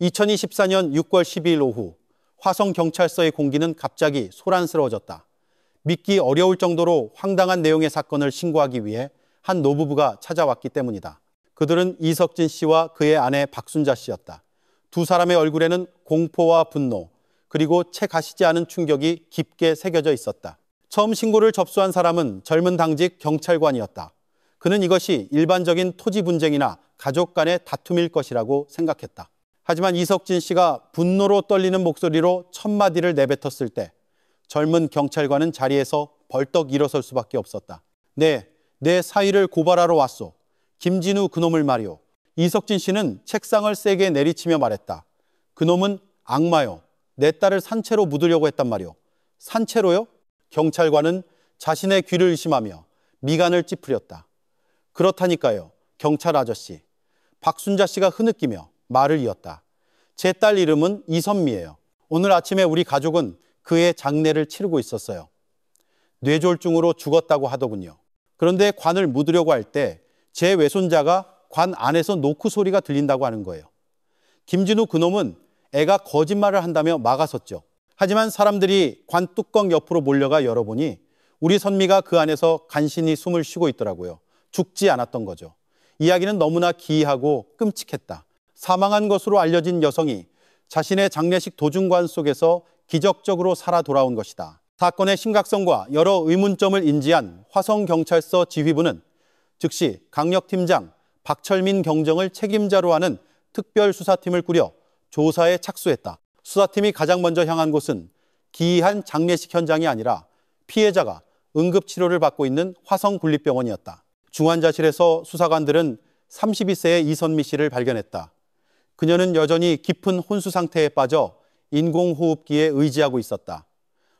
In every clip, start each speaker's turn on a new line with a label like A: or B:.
A: 2024년 6월 12일 오후 화성경찰서의 공기는 갑자기 소란스러워졌다. 믿기 어려울 정도로 황당한 내용의 사건을 신고하기 위해 한 노부부가 찾아왔기 때문이다. 그들은 이석진 씨와 그의 아내 박순자 씨였다. 두 사람의 얼굴에는 공포와 분노, 그리고 채 가시지 않은 충격이 깊게 새겨져 있었다. 처음 신고를 접수한 사람은 젊은 당직 경찰관이었다. 그는 이것이 일반적인 토지 분쟁이나 가족 간의 다툼일 것이라고 생각했다. 하지만 이석진 씨가 분노로 떨리는 목소리로 첫 마디를 내뱉었을 때 젊은 경찰관은 자리에서 벌떡 일어설 수밖에 없었다. 네, 내 사위를 고발하러 왔소. 김진우 그놈을 말이오. 이석진 씨는 책상을 세게 내리치며 말했다. 그놈은 악마요. 내 딸을 산채로 묻으려고 했단 말이오. 산채로요? 경찰관은 자신의 귀를 의심하며 미간을 찌푸렸다. 그렇다니까요. 경찰 아저씨. 박순자 씨가 흐느끼며 말을 이었다. 제 딸 이름은 이선미예요. 오늘 아침에 우리 가족은 그의 장례를 치르고 있었어요. 뇌졸중으로 죽었다고 하더군요. 그런데 관을 묻으려고 할 때 제 외손자가 관 안에서 노크 소리가 들린다고 하는 거예요. 김진우 그놈은 애가 거짓말을 한다며 막아섰죠. 하지만 사람들이 관 뚜껑 옆으로 몰려가 열어보니 우리 선미가 그 안에서 간신히 숨을 쉬고 있더라고요. 죽지 않았던 거죠. 이야기는 너무나 기이하고 끔찍했다. 사망한 것으로 알려진 여성이 자신의 장례식 도중관 속에서 기적적으로 살아 돌아온 것이다. 사건의 심각성과 여러 의문점을 인지한 화성경찰서 지휘부는 즉시 강력팀장 박철민 경정을 책임자로 하는 특별수사팀을 꾸려 조사에 착수했다. 수사팀이 가장 먼저 향한 곳은 기이한 장례식 현장이 아니라 피해자가 응급치료를 받고 있는 화성군립병원이었다. 중환자실에서 수사관들은 32세의 이선미 씨를 발견했다. 그녀는 여전히 깊은 혼수 상태에 빠져 인공호흡기에 의지하고 있었다.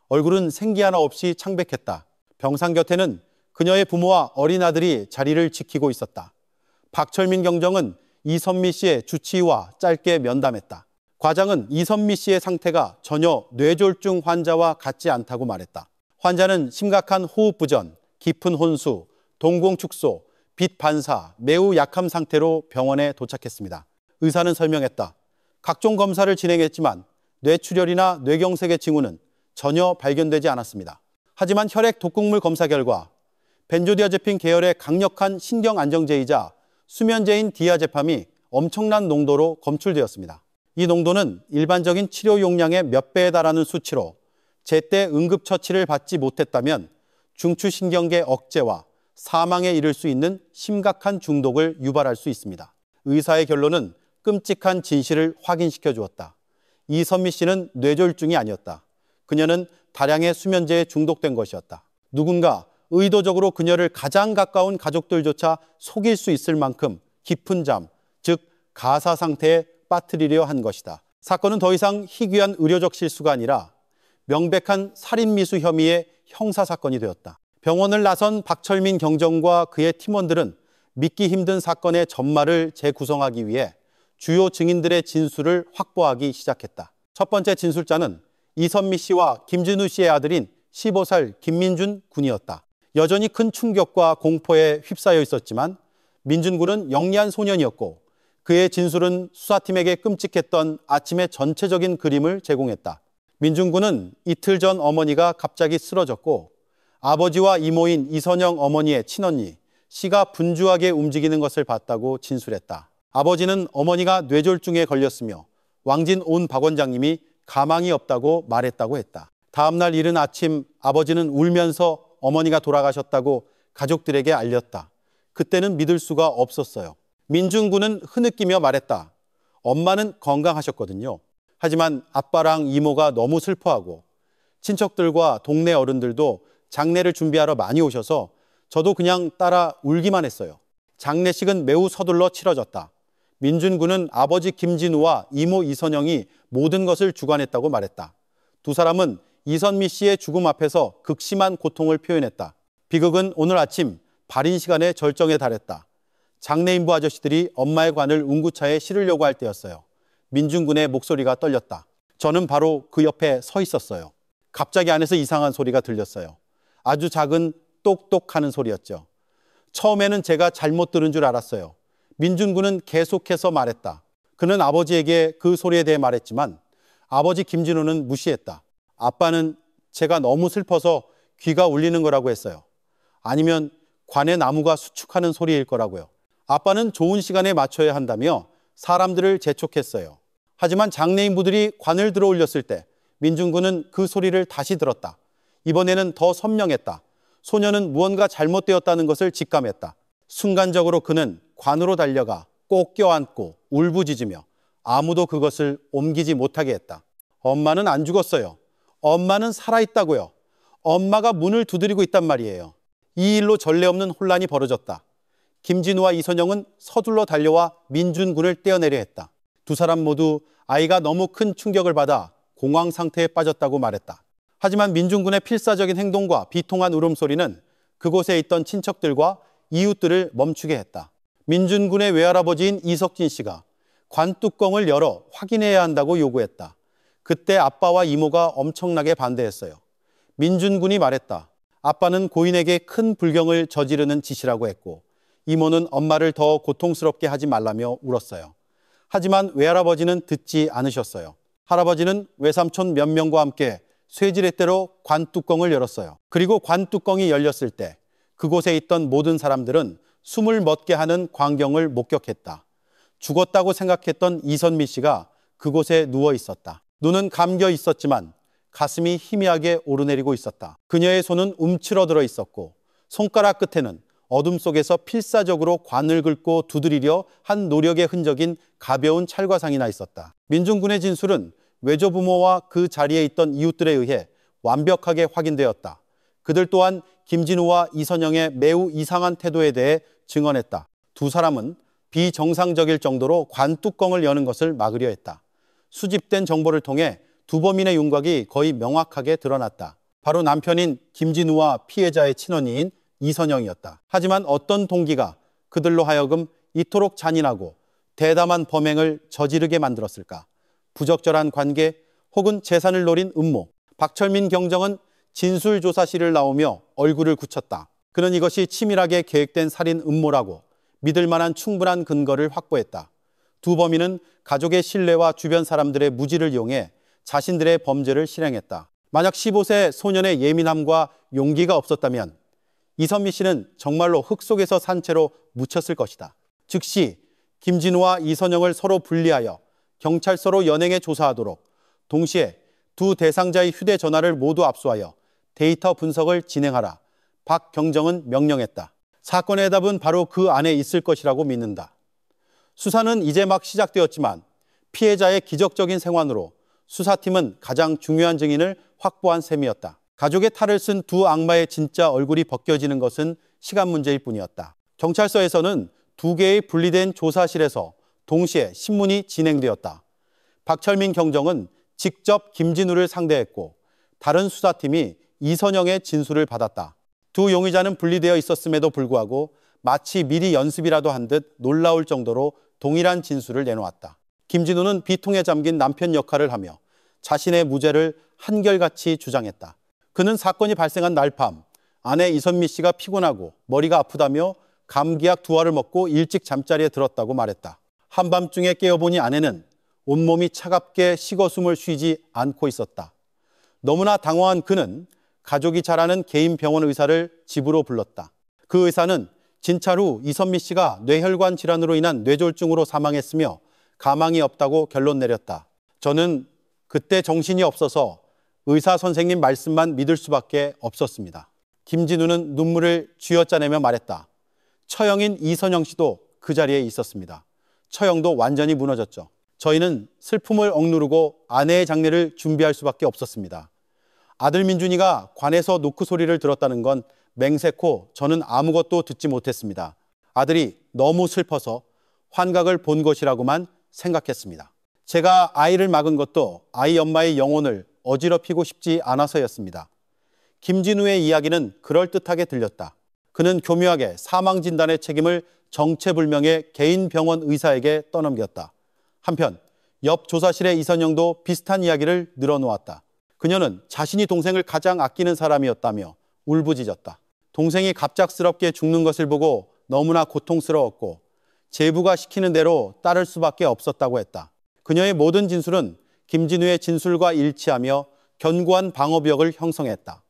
A: 얼굴은 생기 하나 없이 창백했다. 병상 곁에는 그녀의 부모와 어린 아들이 자리를 지키고 있었다. 박철민 경정은 이선미 씨의 주치의와 짧게 면담했다. 과장은 이선미 씨의 상태가 전혀 뇌졸중 환자와 같지 않다고 말했다. 환자는 심각한 호흡부전, 깊은 혼수, 동공축소, 빛 반사, 매우 약한 상태로 병원에 도착했습니다. 의사는 설명했다. 각종 검사를 진행했지만 뇌출혈이나 뇌경색의 징후는 전혀 발견되지 않았습니다. 하지만 혈액 독극물 검사 결과 벤조디아제핀 계열의 강력한 신경안정제이자 수면제인 디아제팜이 엄청난 농도로 검출되었습니다. 이 농도는 일반적인 치료 용량의 몇 배에 달하는 수치로 제때 응급처치를 받지 못했다면 중추신경계 억제와 사망에 이를 수 있는 심각한 중독을 유발할 수 있습니다. 의사의 결론은 끔찍한 진실을 확인시켜 주었다. 이선미 씨는 뇌졸중이 아니었다. 그녀는 다량의 수면제에 중독된 것이었다. 누군가 의도적으로 그녀를 가장 가까운 가족들조차 속일 수 있을 만큼 깊은 잠, 즉 가사 상태에 빠뜨리려 한 것이다. 사건은 더 이상 희귀한 의료적 실수가 아니라 명백한 살인미수 혐의의 형사사건이 되었다. 병원을 나선 박철민 경정과 그의 팀원들은 믿기 힘든 사건의 전말을 재구성하기 위해 주요 증인들의 진술을 확보하기 시작했다. 첫 번째 진술자는 이선미 씨와 김진우 씨의 아들인 15살 김민준 군이었다. 여전히 큰 충격과 공포에 휩싸여 있었지만 민준 군은 영리한 소년이었고 그의 진술은 수사팀에게 끔찍했던 아침의 전체적인 그림을 제공했다. 민준 군은 이틀 전 어머니가 갑자기 쓰러졌고 아버지와 이모인 이선영 어머니의 친언니 씨가 분주하게 움직이는 것을 봤다고 진술했다. 아버지는 어머니가 뇌졸중에 걸렸으며 왕진 온 박 원장님이 가망이 없다고 말했다고 했다. 다음 날 이른 아침 아버지는 울면서 어머니가 돌아가셨다고 가족들에게 알렸다. 그때는 믿을 수가 없었어요. 민준 군은 흐느끼며 말했다. 엄마는 건강하셨거든요. 하지만 아빠랑 이모가 너무 슬퍼하고 친척들과 동네 어른들도 장례를 준비하러 많이 오셔서 저도 그냥 따라 울기만 했어요. 장례식은 매우 서둘러 치러졌다. 민준 군은 아버지 김진우와 이모 이선영이 모든 것을 주관했다고 말했다. 두 사람은 이선미 씨의 죽음 앞에서 극심한 고통을 표현했다. 비극은 오늘 아침 발인 시간에 절정에 달했다. 장례인부 아저씨들이 엄마의 관을 운구차에 실으려고 할 때였어요. 민준 군의 목소리가 떨렸다. 저는 바로 그 옆에 서 있었어요. 갑자기 안에서 이상한 소리가 들렸어요. 아주 작은 똑똑하는 소리였죠. 처음에는 제가 잘못 들은 줄 알았어요. 민준 군은 계속해서 말했다. 그는 아버지에게 그 소리에 대해 말했지만 아버지 김진우는 무시했다. 아빠는 제가 너무 슬퍼서 귀가 울리는 거라고 했어요. 아니면 관의 나무가 수축하는 소리일 거라고요. 아빠는 좋은 시간에 맞춰야 한다며 사람들을 재촉했어요. 하지만 장례인부들이 관을 들어 올렸을 때 민중군은 그 소리를 다시 들었다. 이번에는 더 선명했다. 소녀는 무언가 잘못되었다는 것을 직감했다. 순간적으로 그는 관으로 달려가 꼭 껴안고 울부짖으며 아무도 그것을 옮기지 못하게 했다. 엄마는 안 죽었어요. 엄마는 살아있다고요. 엄마가 문을 두드리고 있단 말이에요. 이 일로 전례 없는 혼란이 벌어졌다. 김진우와 이선영은 서둘러 달려와 민준군을 떼어내려 했다. 두 사람 모두 아이가 너무 큰 충격을 받아 공황 상태에 빠졌다고 말했다. 하지만 민준군의 필사적인 행동과 비통한 울음소리는 그곳에 있던 친척들과 이웃들을 멈추게 했다. 민준군의 외할아버지인 이석진 씨가 관뚜껑을 열어 확인해야 한다고 요구했다. 그때 아빠와 이모가 엄청나게 반대했어요. 민준군이 말했다. 아빠는 고인에게 큰 불경을 저지르는 짓이라고 했고 이모는 엄마를 더 고통스럽게 하지 말라며 울었어요. 하지만 외할아버지는 듣지 않으셨어요. 할아버지는 외삼촌 몇 명과 함께 쇠지렛대로 관뚜껑을 열었어요. 그리고 관뚜껑이 열렸을 때 그곳에 있던 모든 사람들은 숨을 멎게 하는 광경을 목격했다. 죽었다고 생각했던 이선미 씨가 그곳에 누워 있었다. 눈은 감겨 있었지만 가슴이 희미하게 오르내리고 있었다. 그녀의 손은 움츠러들어 있었고 손가락 끝에는 어둠 속에서 필사적으로 관을 긁고 두드리려 한 노력의 흔적인 가벼운 찰과상이 나 있었다. 민중군의 진술은 외조부모와 그 자리에 있던 이웃들에 의해 완벽하게 확인되었다. 그들 또한 김진우와 이선영의 매우 이상한 태도에 대해 증언했다. 두 사람은 비정상적일 정도로 관뚜껑을 여는 것을 막으려 했다. 수집된 정보를 통해 두 범인의 윤곽이 거의 명확하게 드러났다. 바로 남편인 김진우와 피해자의 친언니인 이선영이었다. 하지만 어떤 동기가 그들로 하여금 이토록 잔인하고 대담한 범행을 저지르게 만들었을까? 부적절한 관계 혹은 재산을 노린 음모. 박철민 경정은 진술조사실을 나오며 얼굴을 굳혔다. 그는 이것이 치밀하게 계획된 살인 음모라고 믿을 만한 충분한 근거를 확보했다. 두 범인은 가족의 신뢰와 주변 사람들의 무지를 이용해 자신들의 범죄를 실행했다. 만약 15세 소년의 예민함과 용기가 없었다면 이선미 씨는 정말로 흙 속에서 산 채로 묻혔을 것이다. 즉시 김진우와 이선영을 서로 분리하여 경찰서로 연행해 조사하도록, 동시에 두 대상자의 휴대전화를 모두 압수하여 데이터 분석을 진행하라. 박경정은 명령했다. 사건의 답은 바로 그 안에 있을 것이라고 믿는다. 수사는 이제 막 시작되었지만 피해자의 기적적인 생환으로 수사팀은 가장 중요한 증인을 확보한 셈이었다. 가족의 탈을 쓴 두 악마의 진짜 얼굴이 벗겨지는 것은 시간 문제일 뿐이었다. 경찰서에서는 두 개의 분리된 조사실에서 동시에 신문이 진행되었다. 박철민 경정은 직접 김진우를 상대했고 다른 수사팀이 이선영의 진술을 받았다. 두 용의자는 분리되어 있었음에도 불구하고 마치 미리 연습이라도 한 듯 놀라울 정도로 동일한 진술을 내놓았다. 김진우는 비통에 잠긴 남편 역할을 하며 자신의 무죄를 한결같이 주장했다. 그는 사건이 발생한 날 밤 아내 이선미 씨가 피곤하고 머리가 아프다며 감기약 2알을 먹고 일찍 잠자리에 들었다고 말했다. 한밤중에 깨어보니 아내는 온몸이 차갑게 식어 숨을 쉬지 않고 있었다. 너무나 당황한 그는 가족이 잘 아는 개인 병원 의사를 집으로 불렀다. 그 의사는 진찰 후 이선미 씨가 뇌혈관 질환으로 인한 뇌졸중으로 사망했으며 가망이 없다고 결론 내렸다. 저는 그때 정신이 없어서 의사 선생님 말씀만 믿을 수밖에 없었습니다. 김진우는 눈물을 쥐어짜내며 말했다. 처형인 이선영 씨도 그 자리에 있었습니다. 처형도 완전히 무너졌죠. 저희는 슬픔을 억누르고 아내의 장례를 준비할 수밖에 없었습니다. 아들 민준이가 관에서 노크 소리를 들었다는 건 맹세코 저는 아무것도 듣지 못했습니다. 아들이 너무 슬퍼서 환각을 본 것이라고만 생각했습니다. 제가 아이를 막은 것도 아이 엄마의 영혼을 어지럽히고 싶지 않아서였습니다. 김진우의 이야기는 그럴듯하게 들렸다. 그는 교묘하게 사망 진단의 책임을 정체불명의 개인 병원 의사에게 떠넘겼다. 한편 옆 조사실의 이선영도 비슷한 이야기를 늘어놓았다. 그녀는 자신이 동생을 가장 아끼는 사람이었다며 울부짖었다. 동생이 갑작스럽게 죽는 것을 보고 너무나 고통스러웠고 제부가 시키는 대로 따를 수밖에 없었다고 했다. 그녀의 모든 진술은 김진우의 진술과 일치하며 견고한 방어벽을 형성했다.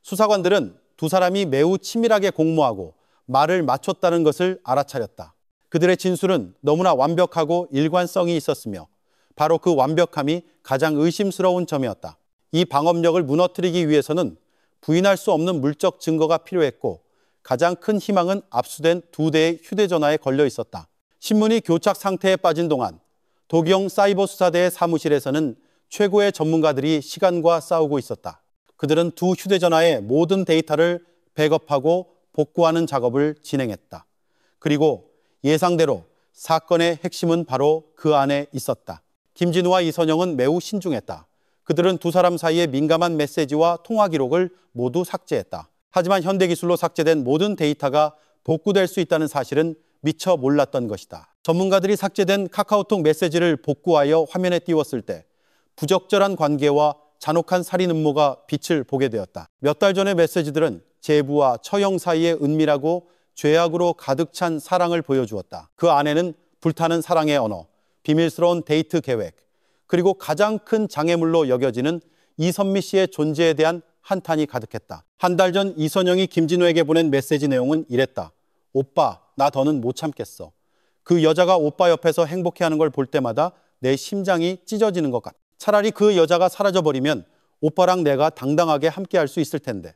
A: 수사관들은 두 사람이 매우 치밀하게 공모하고 말을 맞췄다는 것을 알아차렸다. 그들의 진술은 너무나 완벽하고 일관성이 있었으며 바로 그 완벽함이 가장 의심스러운 점이었다. 이 방어벽을 무너뜨리기 위해서는 부인할 수 없는 물적 증거가 필요했고 가장 큰 희망은 압수된 2대의 휴대전화에 걸려 있었다. 신문이 교착 상태에 빠진 동안 도기용 사이버수사대의 사무실에서는 최고의 전문가들이 시간과 싸우고 있었다. 그들은 두 휴대전화의 모든 데이터를 백업하고 복구하는 작업을 진행했다. 그리고 예상대로 사건의 핵심은 바로 그 안에 있었다. 김진우와 이선영은 매우 신중했다. 그들은 두 사람 사이의 민감한 메시지와 통화 기록을 모두 삭제했다. 하지만 현대기술로 삭제된 모든 데이터가 복구될 수 있다는 사실은 미처 몰랐던 것이다. 전문가들이 삭제된 카카오톡 메시지를 복구하여 화면에 띄웠을 때 부적절한 관계와 잔혹한 살인 음모가 빛을 보게 되었다. 몇 달 전의 메시지들은 제부와 처형 사이의 은밀하고 죄악으로 가득 찬 사랑을 보여주었다. 그 안에는 불타는 사랑의 언어, 비밀스러운 데이트 계획, 그리고 가장 큰 장애물로 여겨지는 이선미 씨의 존재에 대한 한탄이 가득했다. 한 달 전 이선영이 김진우에게 보낸 메시지 내용은 이랬다. 오빠, 나 더는 못 참겠어. 그 여자가 오빠 옆에서 행복해하는 걸 볼 때마다 내 심장이 찢어지는 것 같아. 차라리 그 여자가 사라져버리면 오빠랑 내가 당당하게 함께할 수 있을 텐데.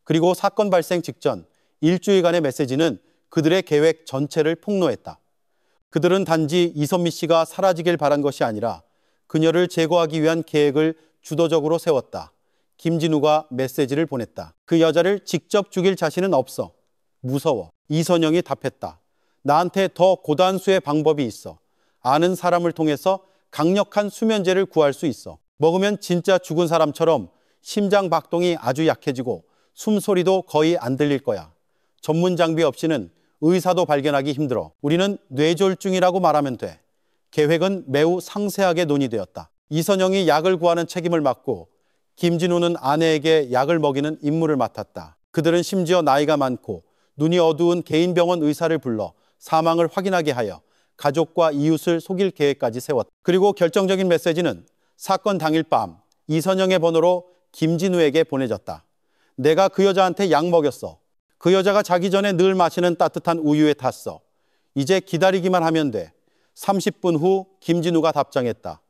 A: 그리고 사건 발생 직전 일주일간의 메시지는 그들의 계획 전체를 폭로했다. 그들은 단지 이선미 씨가 사라지길 바란 것이 아니라 그녀를 제거하기 위한 계획을 주도적으로 세웠다. 김진우가 메시지를 보냈다. 그 여자를 직접 죽일 자신은 없어. 무서워. 이선영이 답했다. 나한테 더 고단수의 방법이 있어. 아는 사람을 통해서 강력한 수면제를 구할 수 있어. 먹으면 진짜 죽은 사람처럼 심장 박동이 아주 약해지고 숨소리도 거의 안 들릴 거야. 전문 장비 없이는 의사도 발견하기 힘들어. 우리는 뇌졸중이라고 말하면 돼. 계획은 매우 상세하게 논의되었다. 이선영이 약을 구하는 책임을 맡고 김진우는 아내에게 약을 먹이는 임무를 맡았다. 그들은 심지어 나이가 많고 눈이 어두운 개인병원 의사를 불러 사망을 확인하게 하여 가족과 이웃을 속일 계획까지 세웠다. 그리고 결정적인 메시지는 사건 당일 밤 이선영의 번호로 김진우에게 보내졌다. 내가 그 여자한테 약 먹였어. 그 여자가 자기 전에 늘 마시는 따뜻한 우유에 탔어. 이제 기다리기만 하면 돼. 30분 후 김진우가 답장했다.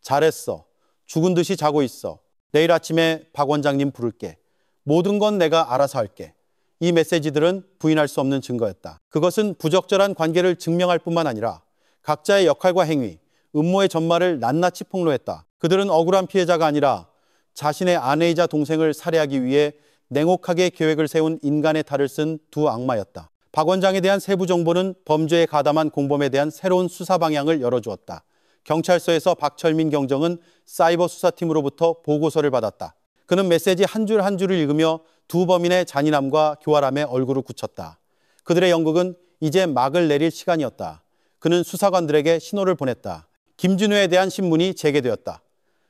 A: 잘했어. 죽은 듯이 자고 있어. 내일 아침에 박 원장님 부를게. 모든 건 내가 알아서 할게. 이 메시지들은 부인할 수 없는 증거였다. 그것은 부적절한 관계를 증명할 뿐만 아니라 각자의 역할과 행위, 음모의 전말을 낱낱이 폭로했다. 그들은 억울한 피해자가 아니라 자신의 아내이자 동생을 살해하기 위해 냉혹하게 계획을 세운 인간의 탈을 쓴 두 악마였다. 박 원장에 대한 세부 정보는 범죄에 가담한 공범에 대한 새로운 수사 방향을 열어주었다. 경찰서에서 박철민 경정은 사이버 수사팀으로부터 보고서를 받았다. 그는 메시지 한 줄 한 줄을 읽으며 두 범인의 잔인함과 교활함에 얼굴을 굳혔다. 그들의 연극은 이제 막을 내릴 시간이었다. 그는 수사관들에게 신호를 보냈다. 김진우에 대한 신문이 재개되었다.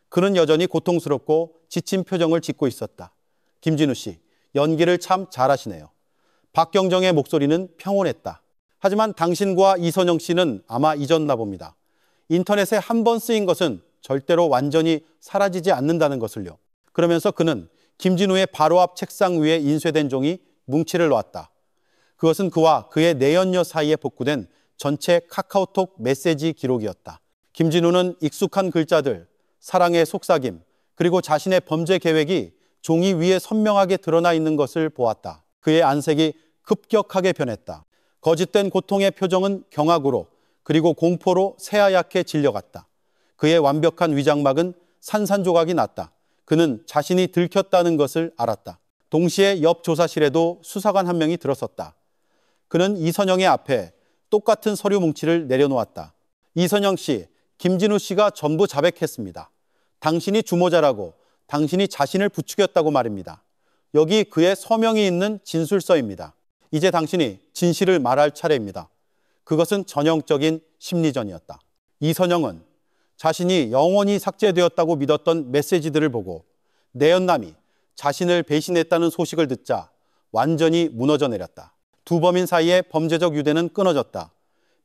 A: 그는 여전히 고통스럽고 지친 표정을 짓고 있었다. 김진우 씨, 연기를 참 잘하시네요. 박경정의 목소리는 평온했다. 하지만 당신과 이선영 씨는 아마 잊었나 봅니다. 인터넷에 한 번 쓰인 것은 절대로 완전히 사라지지 않는다는 것을요. 그러면서 그는 김진우의 바로 앞 책상 위에 인쇄된 종이 뭉치를 놓았다. 그것은 그와 그의 내연녀 사이에 복구된 전체 카카오톡 메시지 기록이었다. 김진우는 익숙한 글자들, 사랑의 속삭임, 그리고 자신의 범죄 계획이 종이 위에 선명하게 드러나 있는 것을 보았다. 그의 안색이 급격하게 변했다. 거짓된 고통의 표정은 경악으로 그리고 공포로 새하얗게 질려갔다. 그의 완벽한 위장막은 산산조각이 났다. 그는 자신이 들켰다는 것을 알았다. 동시에 옆 조사실에도 수사관 한 명이 들어섰다. 그는 이선영의 앞에 똑같은 서류 뭉치를 내려놓았다. 이선영 씨, 김진우 씨가 전부 자백했습니다. 당신이 주모자라고 당신이 자신을 부추겼다고 말입니다. 여기 그의 서명이 있는 진술서입니다. 이제 당신이 진실을 말할 차례입니다. 그것은 전형적인 심리전이었다. 이선영은 자신이 영원히 삭제되었다고 믿었던 메시지들을 보고 내연남이 자신을 배신했다는 소식을 듣자 완전히 무너져 내렸다. 두 범인 사이의 범죄적 유대는 끊어졌다.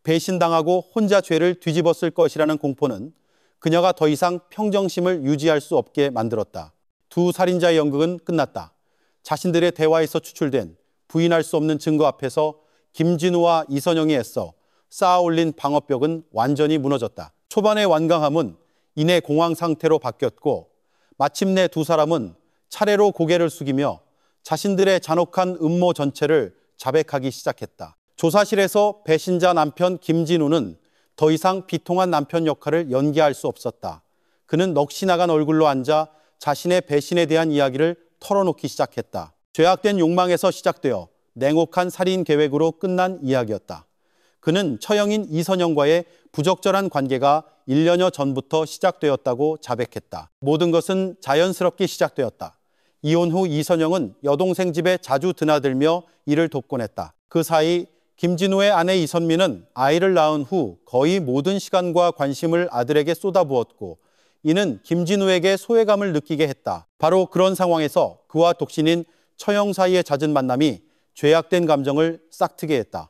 A: 배신당하고 혼자 죄를 뒤집었을 것이라는 공포는 그녀가 더 이상 평정심을 유지할 수 없게 만들었다. 두 살인자의 연극은 끝났다. 자신들의 대화에서 추출된 부인할 수 없는 증거 앞에서 김진우와 이선영이 애써 쌓아올린 방어벽은 완전히 무너졌다. 초반의 완강함은 이내 공황 상태로 바뀌었고 마침내 두 사람은 차례로 고개를 숙이며 자신들의 잔혹한 음모 전체를 자백하기 시작했다. 조사실에서 배신자 남편 김진우는 더 이상 비통한 남편 역할을 연기할 수 없었다. 그는 넋이 나간 얼굴로 앉아 자신의 배신에 대한 이야기를 털어놓기 시작했다. 죄악된 욕망에서 시작되어 냉혹한 살인 계획으로 끝난 이야기였다. 그는 처형인 이선영과의 부적절한 관계가 1년여 전부터 시작되었다고 자백했다. 모든 것은 자연스럽게 시작되었다. 이혼 후 이선영은 여동생 집에 자주 드나들며 일을 돕곤 했다. 그 사이 김진우의 아내 이선미는 아이를 낳은 후 거의 모든 시간과 관심을 아들에게 쏟아부었고 이는 김진우에게 소외감을 느끼게 했다. 바로 그런 상황에서 그와 독신인 처형 사이의 잦은 만남이 죄악된 감정을 싹트게 했다.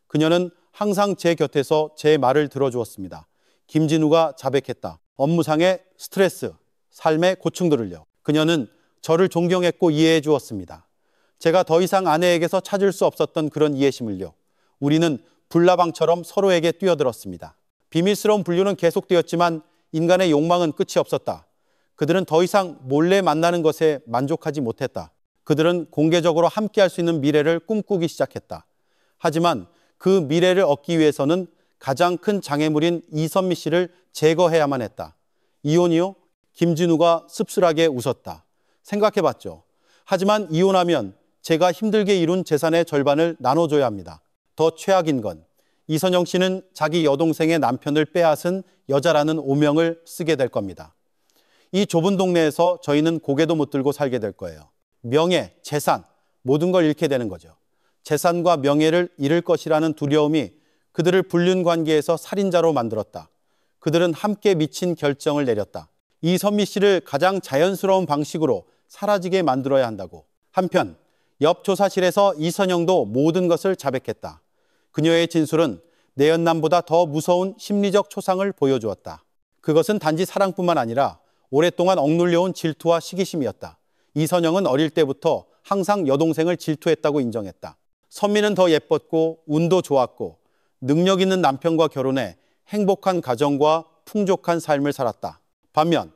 A: 그녀는 항상 제 곁에서 제 말을 들어주었습니다. 김진우가 자백했다. 업무상의 스트레스, 삶의 고충들을요. 그녀는 저를 존경했고 이해해 주었습니다. 제가 더 이상 아내에게서 찾을 수 없었던 그런 이해심을요. 우리는 불나방처럼 서로에게 뛰어들었습니다. 비밀스러운 분류는 계속되었지만 인간의 욕망은 끝이 없었다. 그들은 더 이상 몰래 만나는 것에 만족하지 못했다. 그들은 공개적으로 함께할 수 있는 미래를 꿈꾸기 시작했다. 하지만 그 미래를 얻기 위해서는 가장 큰 장애물인 이선미 씨를 제거해야만 했다. 이혼이요? 김진우가 씁쓸하게 웃었다. 생각해봤죠. 하지만 이혼하면 제가 힘들게 이룬 재산의 절반을 나눠줘야 합니다. 더 최악인 건 이선영 씨는 자기 여동생의 남편을 빼앗은 여자라는 오명을 쓰게 될 겁니다. 이 좁은 동네에서 저희는 고개도 못 들고 살게 될 거예요. 명예, 재산, 모든 걸 잃게 되는 거죠. 재산과 명예를 잃을 것이라는 두려움이 그들을 불륜 관계에서 살인자로 만들었다. 그들은 함께 미친 결정을 내렸다. 이선미 씨를 가장 자연스러운 방식으로 사라지게 만들어야 한다고. 한편 옆 조사실에서 이선영도 모든 것을 자백했다. 그녀의 진술은 내연남보다 더 무서운 심리적 초상을 보여주었다. 그것은 단지 사랑뿐만 아니라 오랫동안 억눌려온 질투와 시기심이었다. 이선영은 어릴 때부터 항상 여동생을 질투했다고 인정했다. 선미는 더 예뻤고 운도 좋았고 능력 있는 남편과 결혼해 행복한 가정과 풍족한 삶을 살았다. 반면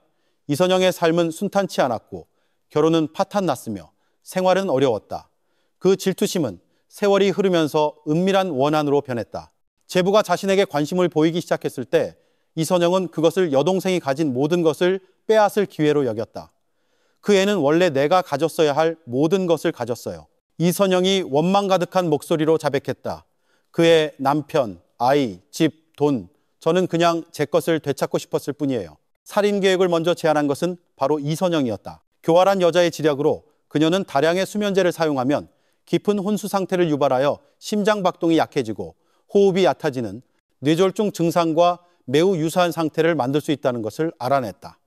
A: 이선영의 삶은 순탄치 않았고 결혼은 파탄났으며 생활은 어려웠다. 그 질투심은 세월이 흐르면서 은밀한 원한으로 변했다. 제부가 자신에게 관심을 보이기 시작했을 때 이선영은 그것을 여동생이 가진 모든 것을 빼앗을 기회로 여겼다. 그 애는 원래 내가 가졌어야 할 모든 것을 가졌어요. 이선영이 원망 가득한 목소리로 자백했다. 그의 남편, 아이, 집, 돈, 저는 그냥 제 것을 되찾고 싶었을 뿐이에요. 살인 계획을 먼저 제안한 것은 바로 이선영이었다. 교활한 여자의 지략으로 그녀는 다량의 수면제를 사용하면 깊은 혼수 상태를 유발하여 심장 박동이 약해지고 호흡이 얕아지는 뇌졸중 증상과 매우 유사한 상태를 만들 수 있다는 것을 알아냈다.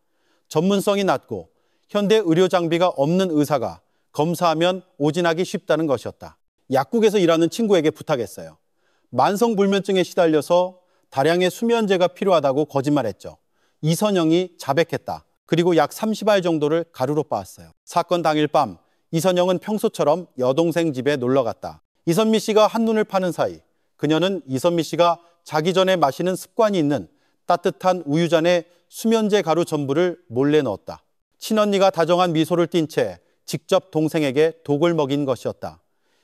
A: 전문성이 낮고 현대 의료 장비가 없는 의사가 검사하면 오진하기 쉽다는 것이었다. 약국에서 일하는 친구에게 부탁했어요. 만성불면증에 시달려서 다량의 수면제가 필요하다고 거짓말했죠. 이선영이 자백했다. 그리고 약 30알 정도를 가루로 빻았어요. 사건 당일 밤 이선영은 평소처럼 여동생 집에 놀러 갔다. 이선미 씨가 한눈을 파는 사이 그녀는 이선미 씨가 자기 전에 마시는 습관이 있는 따뜻한 우유잔에 수면제 가루 전부를 몰래 넣었다. 친언니가 다정한 미소를 띤 채 직접 동생에게 독을 먹인 것이었다.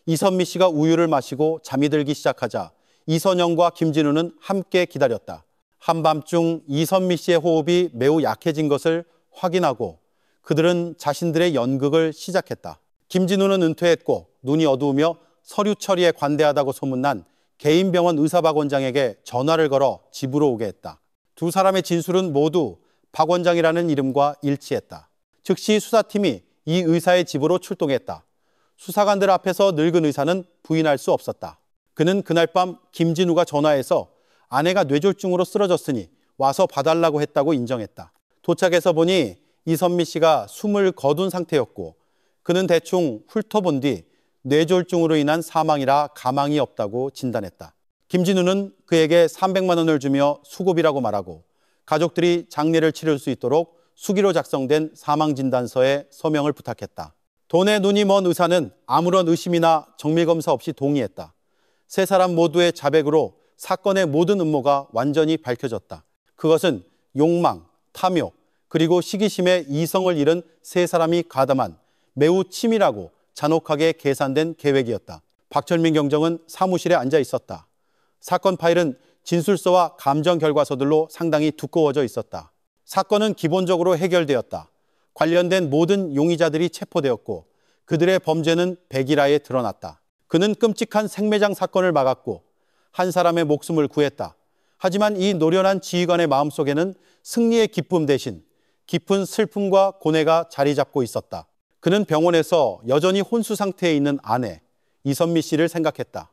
A: 이선미 씨가 우유를 마시고 잠이 들기 시작하자 이선영과 김진우는 함께 기다렸다. 한밤중 이선미 씨의 호흡이 매우 약해진 것을 확인하고 그들은 자신들의 연극을 시작했다. 김진우는 은퇴했고 눈이 어두우며 서류 처리에 관대하다고 소문난 개인병원 의사 박 원장에게 전화를 걸어 집으로 오게 했다. 두 사람의 진술은 모두 박 원장이라는 이름과 일치했다. 즉시 수사팀이 이 의사의 집으로 출동했다. 수사관들 앞에서 늙은 의사는 부인할 수 없었다. 그는 그날 밤 김진우가 전화해서 아내가 뇌졸중으로 쓰러졌으니 와서 봐달라고 했다고 인정했다. 도착해서 보니 이선미 씨가 숨을 거둔 상태였고 그는 대충 훑어본 뒤 뇌졸중으로 인한 사망이라 가망이 없다고 진단했다. 김진우는 그에게 300만 원을 주며 수고비라고 말하고 가족들이 장례를 치를 수 있도록 수기로 작성된 사망진단서에 서명을 부탁했다. 돈에 눈이 먼 의사는 아무런 의심이나 정밀검사 없이 동의했다. 세 사람 모두의 자백으로 사건의 모든 음모가 완전히 밝혀졌다. 그것은 욕망, 탐욕, 그리고 시기심에 이성을 잃은 세 사람이 가담한 매우 치밀하고 잔혹하게 계산된 계획이었다. 박철민 경정은 사무실에 앉아 있었다. 사건 파일은 진술서와 감정 결과서들로 상당히 두꺼워져 있었다. 사건은 기본적으로 해결되었다. 관련된 모든 용의자들이 체포되었고 그들의 범죄는 백일하에 드러났다. 그는 끔찍한 생매장 사건을 막았고 한 사람의 목숨을 구했다. 하지만 이 노련한 지휘관의 마음속에는 승리의 기쁨 대신 깊은 슬픔과 고뇌가 자리 잡고 있었다. 그는 병원에서 여전히 혼수 상태에 있는 아내 이선미 씨를 생각했다.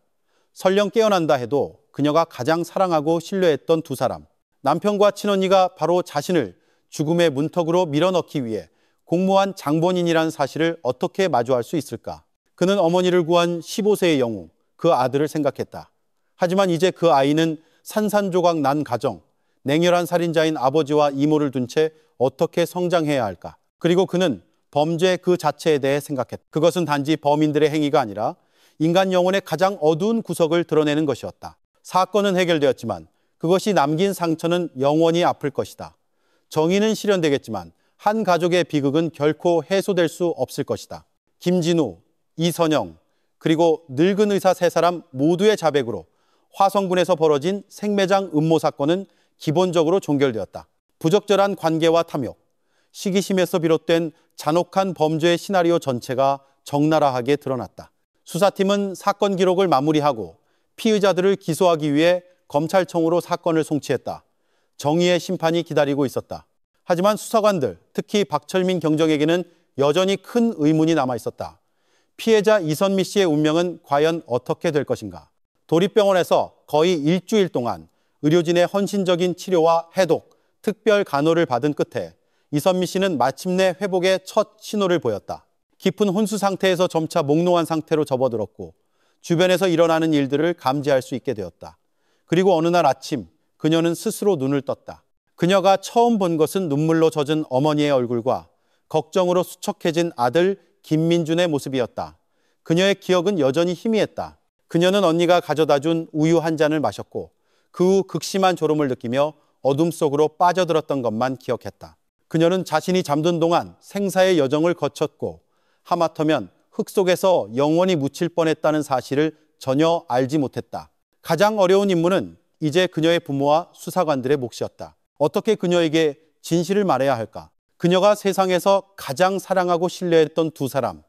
A: 설령 깨어난다 해도 그녀가 가장 사랑하고 신뢰했던 두 사람, 남편과 친언니가 바로 자신을 죽음의 문턱으로 밀어넣기 위해 공모한 장본인이라는 사실을 어떻게 마주할 수 있을까? 그는 어머니를 구한 15세의 영웅, 그 아들을 생각했다. 하지만 이제 그 아이는 산산조각 난 가정, 냉혈한 살인자인 아버지와 이모를 둔 채 어떻게 성장해야 할까? 그리고 그는 범죄 그 자체에 대해 생각했다. 그것은 단지 범인들의 행위가 아니라 인간 영혼의 가장 어두운 구석을 드러내는 것이었다. 사건은 해결되었지만 그것이 남긴 상처는 영원히 아플 것이다. 정의는 실현되겠지만 한 가족의 비극은 결코 해소될 수 없을 것이다. 김진우, 이선영, 그리고 늙은 의사 세 사람 모두의 자백으로 화성군에서 벌어진 생매장 음모 사건은 기본적으로 종결되었다. 부적절한 관계와 탐욕, 시기심에서 비롯된 잔혹한 범죄의 시나리오 전체가 적나라하게 드러났다. 수사팀은 사건 기록을 마무리하고 피의자들을 기소하기 위해 검찰청으로 사건을 송치했다. 정의의 심판이 기다리고 있었다. 하지만 수사관들, 특히 박철민 경정에게는 여전히 큰 의문이 남아 있었다. 피해자 이선미 씨의 운명은 과연 어떻게 될 것인가? 도립병원에서 거의 일주일 동안 의료진의 헌신적인 치료와 해독, 특별 간호를 받은 끝에 이선미 씨는 마침내 회복의 첫 신호를 보였다. 깊은 혼수 상태에서 점차 몽롱한 상태로 접어들었고 주변에서 일어나는 일들을 감지할 수 있게 되었다. 그리고 어느 날 아침 그녀는 스스로 눈을 떴다. 그녀가 처음 본 것은 눈물로 젖은 어머니의 얼굴과 걱정으로 수척해진 아들 김민준의 모습이었다. 그녀의 기억은 여전히 희미했다. 그녀는 언니가 가져다준 우유 한 잔을 마셨고 그 후 극심한 졸음을 느끼며 어둠 속으로 빠져들었던 것만 기억했다. 그녀는 자신이 잠든 동안 생사의 여정을 거쳤고 하마터면 흙 속에서 영원히 묻힐 뻔했다는 사실을 전혀 알지 못했다. 가장 어려운 임무는 이제 그녀의 부모와 수사관들의 몫이었다. 어떻게 그녀에게 진실을 말해야 할까? 그녀가 세상에서 가장 사랑하고 신뢰했던 두 사람,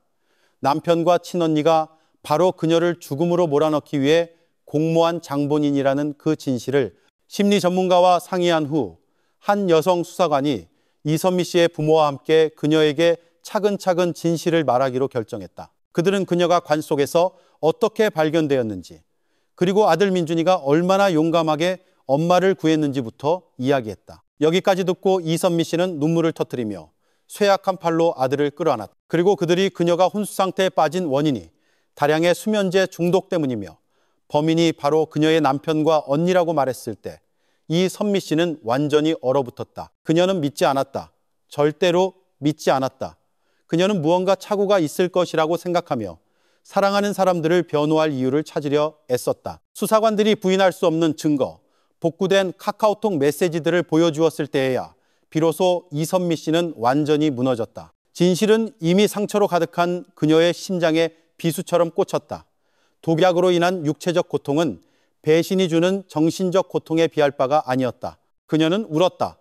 A: 남편과 친언니가 바로 그녀를 죽음으로 몰아넣기 위해 공모한 장본인이라는 그 진실을 심리 전문가와 상의한 후 한 여성 수사관이 이선미 씨의 부모와 함께 그녀에게 차근차근 진실을 말하기로 결정했다. 그들은 그녀가 관 속에서 어떻게 발견되었는지, 그리고 아들 민준이가 얼마나 용감하게 엄마를 구했는지부터 이야기했다. 여기까지 듣고 이선미 씨는 눈물을 터뜨리며 쇠약한 팔로 아들을 끌어안았다. 그리고 그들이 그녀가 혼수 상태에 빠진 원인이 다량의 수면제 중독 때문이며 범인이 바로 그녀의 남편과 언니라고 말했을 때 이선미 씨는 완전히 얼어붙었다. 그녀는 믿지 않았다. 절대로 믿지 않았다. 그녀는 무언가 착오가 있을 것이라고 생각하며 사랑하는 사람들을 변호할 이유를 찾으려 애썼다. 수사관들이 부인할 수 없는 증거, 복구된 카카오톡 메시지들을 보여주었을 때에야 비로소 이선미 씨는 완전히 무너졌다. 진실은 이미 상처로 가득한 그녀의 심장에 비수처럼 꽂혔다. 독약으로 인한 육체적 고통은 배신이 주는 정신적 고통에 비할 바가 아니었다. 그녀는 울었다.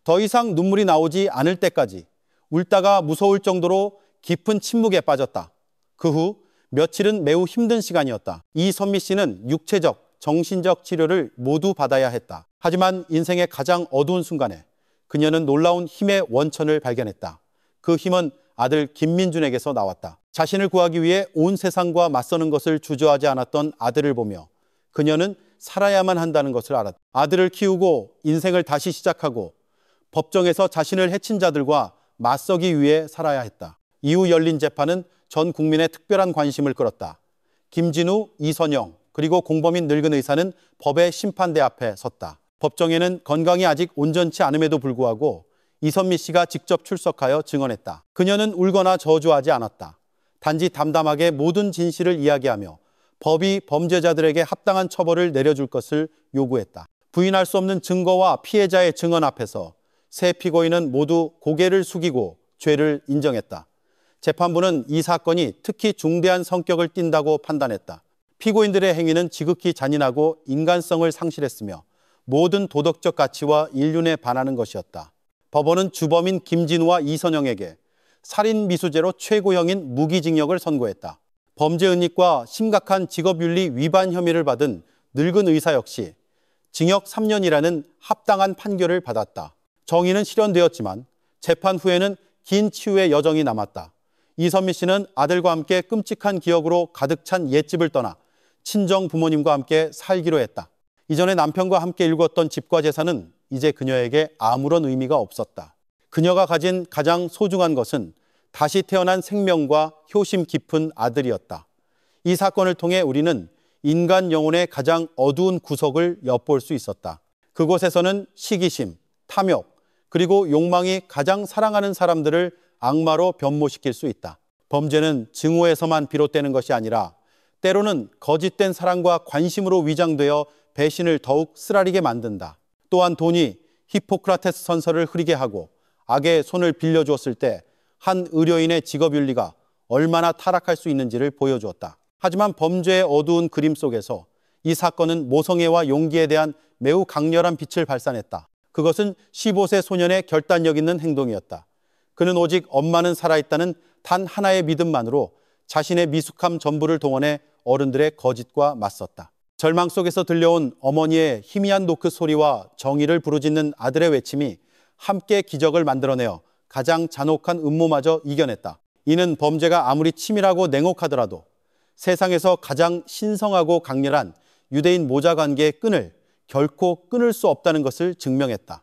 A: 더 이상 눈물이 나오지 않을 때까지 울다가 무서울 정도로 깊은 침묵에 빠졌다. 그 후 며칠은 매우 힘든 시간이었다. 이선미 씨는 육체적, 정신적 치료를 모두 받아야 했다. 하지만 인생의 가장 어두운 순간에 그녀는 놀라운 힘의 원천을 발견했다. 그 힘은 아들 김민준에게서 나왔다. 자신을 구하기 위해 온 세상과 맞서는 것을 주저하지 않았던 아들을 보며 그녀는 살아야만 한다는 것을 알았다. 아들을 키우고 인생을 다시 시작하고 법정에서 자신을 해친 자들과 맞서기 위해 살아야 했다. 이후 열린 재판은 전 국민의 특별한 관심을 끌었다. 김진우, 이선영, 그리고 공범인 늙은 의사는 법의 심판대 앞에 섰다. 법정에는 건강이 아직 온전치 않음에도 불구하고 이선미 씨가 직접 출석하여 증언했다. 그녀는 울거나 저주하지 않았다. 단지 담담하게 모든 진실을 이야기하며 법이 범죄자들에게 합당한 처벌을 내려줄 것을 요구했다. 부인할 수 없는 증거와 피해자의 증언 앞에서 세 피고인은 모두 고개를 숙이고 죄를 인정했다. 재판부는 이 사건이 특히 중대한 성격을 띈다고 판단했다. 피고인들의 행위는 지극히 잔인하고 인간성을 상실했으며 모든 도덕적 가치와 인륜에 반하는 것이었다. 법원은 주범인 김진우와 이선영에게 살인 미수죄로 최고형인 무기징역을 선고했다. 범죄 은닉과 심각한 직업윤리 위반 혐의를 받은 늙은 의사 역시 징역 3년이라는 합당한 판결을 받았다. 정의는 실현되었지만 재판 후에는 긴 치유의 여정이 남았다. 이선미 씨는 아들과 함께 끔찍한 기억으로 가득 찬 옛집을 떠나 친정 부모님과 함께 살기로 했다. 이전에 남편과 함께 일궜던 집과 재산은 이제 그녀에게 아무런 의미가 없었다. 그녀가 가진 가장 소중한 것은 다시 태어난 생명과 효심 깊은 아들이었다. 이 사건을 통해 우리는 인간 영혼의 가장 어두운 구석을 엿볼 수 있었다. 그곳에서는 시기심, 탐욕, 그리고 욕망이 가장 사랑하는 사람들을 악마로 변모시킬 수 있다. 범죄는 증오에서만 비롯되는 것이 아니라 때로는 거짓된 사랑과 관심으로 위장되어 배신을 더욱 쓰라리게 만든다. 또한 돈이 히포크라테스 선서를 흐리게 하고 악의 손을 빌려주었을 때 한 의료인의 직업윤리가 얼마나 타락할 수 있는지를 보여주었다. 하지만 범죄의 어두운 그림 속에서 이 사건은 모성애와 용기에 대한 매우 강렬한 빛을 발산했다. 그것은 15세 소년의 결단력 있는 행동이었다. 그는 오직 엄마는 살아있다는 단 하나의 믿음만으로 자신의 미숙함 전부를 동원해 어른들의 거짓과 맞섰다. 절망 속에서 들려온 어머니의 희미한 노크 소리와 정의를 부르짖는 아들의 외침이 함께 기적을 만들어내어 가장 잔혹한 음모마저 이겨냈다. 이는 범죄가 아무리 치밀하고 냉혹하더라도 세상에서 가장 신성하고 강렬한 유대인 모자 관계의 끈을 결코 끊을 수 없다는 것을 증명했다.